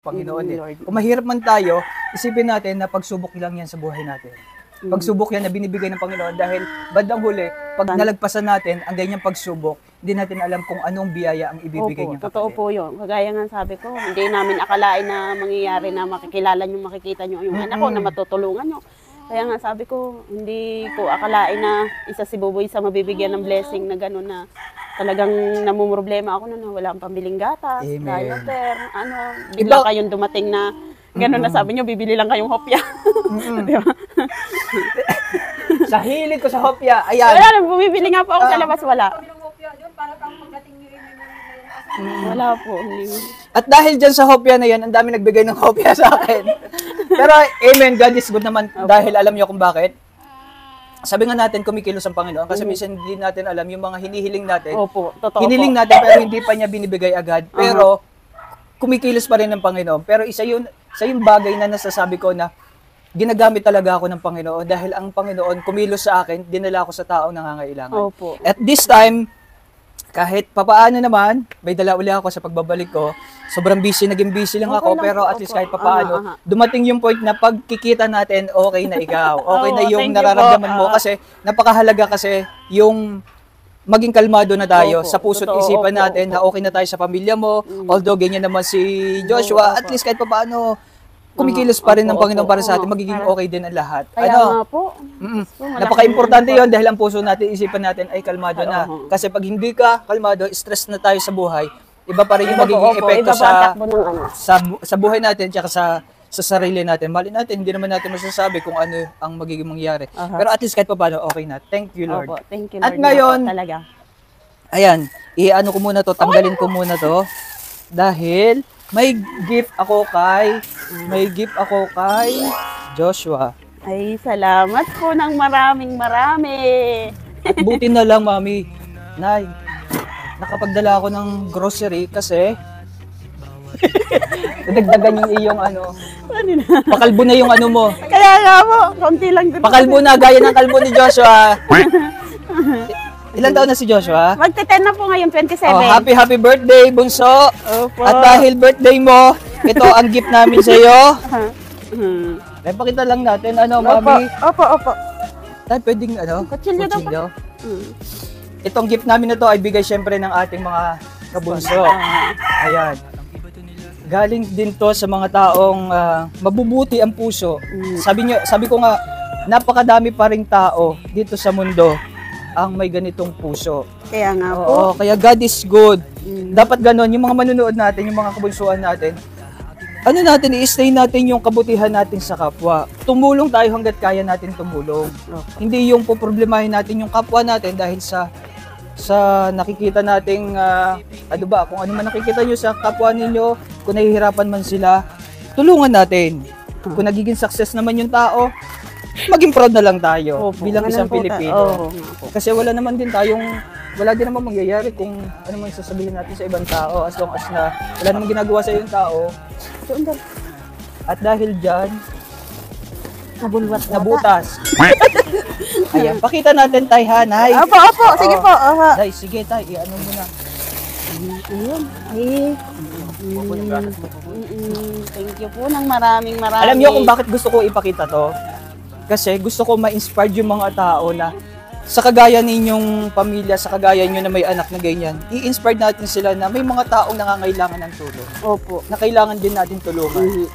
Panginoon eh. Lord. Kung mahirap man tayo, isipin natin na pagsubok lang yan sa buhay natin. Pagsubok yan na binibigay ng Panginoon dahil bandang huli, pag nalagpasan natin ang ganyang pagsubok, hindi natin alam kung anong biyaya ang ibibigay niya. Totoo po yun. Kagaya nga sabi ko, hindi namin akalain na mangyayari na makikilala nyo, makikita nyo yung anak ko na matutulungan nyo. Kaya nga sabi ko, hindi ko akalain na isa si Buboy sa mabibigyan ng blessing na gano'n na talagang namumroblema ako na wala akong pambiling gatas, diaper, bigla kayong dumating na gano'n na sabi nyo, bibili lang kayong hopya. Diba? Sa hilig ko sa hopya, ayan. Wala, bumibili nga po ako sa labas, wala. Wala po. At dahil dyan sa hopya na yan, ang dami nagbigay ng hopya sa akin. Pero amen, God is good naman dahil alam niyo kung bakit. Sabi nga natin, kumikilos ang Panginoon kasi minsan hindi natin alam yung mga hinihiling natin. Opo, totoo hiniling natin pero hindi pa niya binibigay agad. Pero kumikilos pa rin ng Panginoon. Pero isa yung bagay na nasasabi ko na ginagamit talaga ako ng Panginoon dahil ang Panginoon kumilos sa akin, dinala ako sa taong nangangailangan. Opo. At this time, kahit papaano naman, may dala uli ako sa pagbabalik ko. Sobrang busy, naging busy lang ako, pero at least kahit papaano, dumating yung point na pagkikita natin, okay na ikaw. Okay na yung nararamdaman mo kasi napakahalaga kasi yung maging kalmado na tayo sa puso't isipan natin na okay na tayo sa pamilya mo. Although ganyan naman si Joshua, at least kahit papaano, kumikilos pa rin ng Panginoon para sa atin, magiging okay din ang lahat. Kaya nga po. Napaka-importante yon dahil ang puso natin, isipan natin ay kalmado na. Kasi pag hindi ka kalmado, stress na tayo sa buhay, iba pa rin yung magiging epekto sa buhay natin at sa sarili natin. Mali natin, hindi naman natin masasabi kung ano ang magiging mangyari. Pero at least kahit pa paano, okay na. Thank you, Lord. Thank you, Lord. At ngayon, talaga. Ayan, i-ano ko muna to, tanggalin ko muna to. Dahil may gift ako kay Joshua. Ay, salamat po ng maraming. At buti na lang, Mami. Nay, nakapagdala ako ng grocery kasi nadagdagan yung iyong pakalbo na yung mo. Kaya nga po, konti lang din. Pakalbo na, gaya ng kalbo ni Joshua. Ilan taon na si Joshua? Magte-10 na po ngayon, 27. Oh, happy birthday, bunso. Opo. At dahil birthday mo, ito ang gift namin sa iyo. Pakita lang natin, Mami. Opo. Tayo pwedeng, kutsilyo. Itong gift namin na to ay bigay syempre ng ating mga kabunso. Ayan. Galing din to sa mga taong mabubuti ang puso. Sabi ko nga, napakadami pa ring tao dito sa mundo ang may ganitong puso. Kaya nga po. Oo, kaya God is good. Dapat ganon, yung mga manunood natin, yung mga kabunsuan natin, i-stay natin yung kabutihan natin sa kapwa. Tumulong tayo hanggat kaya natin tumulong. Hindi yung poproblemahin natin yung kapwa natin dahil sa nakikita nating, kung ano man nakikita nyo sa kapwa ninyo, kung nahihirapan man sila, tulungan natin. Kung nagiging success naman yung tao, maging proud na lang tayo bilang isang Pilipino. Kasi wala din naman mangyayari kung ano man sasabihin natin sa ibang tao as long as na wala namang ginagawa sa ibang tao. At dahil dyan, nabutas. Ayan, pakita natin tayo, ha, Nay. Opo, sige po. Nay, sige tayo, i-ano mo na. Thank you po ng maraming. Alam niyo kung bakit gusto ko ipakita to? Kasi gusto ko ma-inspire yung mga tao na sa kagaya ninyong pamilya, sa kagaya nyo na may anak na ganyan, i-inspire natin sila na may mga taong nangangailangan ng tulong. Opo. Na kailangan din natin tulungan.